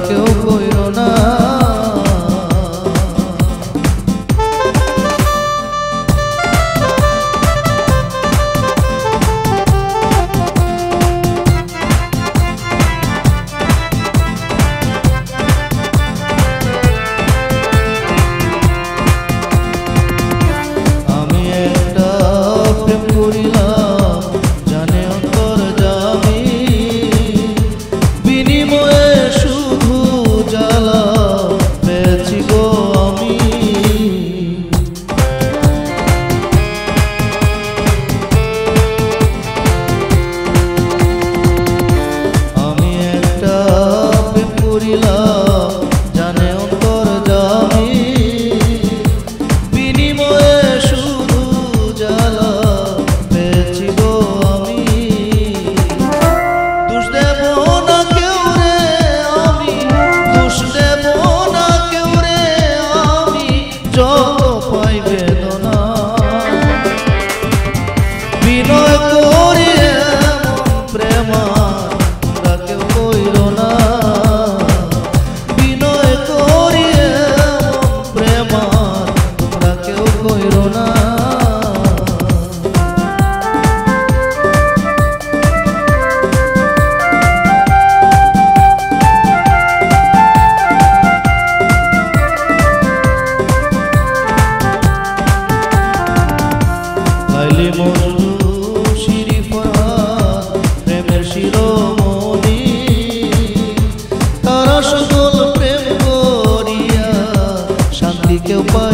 কেউ কইরো না। আমি একটা প্রেম করিলাম জানে অন্তর যাবি, বিনিময়ে শুধু জ্বালা পেয়েছি গো আমি। আমি একটা প্রেম করিলাম জানে অন্তর যাবি, বিনিময়ে শুধু জ্বালা পেয়েছি গো আমি। দোষ দেব না কেউ রে আমি, দোষ দেব না কেউ রে আমি, যত পাই বেদনা বিনয় করি এমন প্রেমার তোমরা কেউ কইরো না। বিনয় করি এমন প্রেমার তোমরা কেউ কইরো না। লাইলি মজনু শিরি ফরহাদ প্রেমের শিরোমণি, তারা সকল প্রেম করিয়া শান্তি কেউ পায়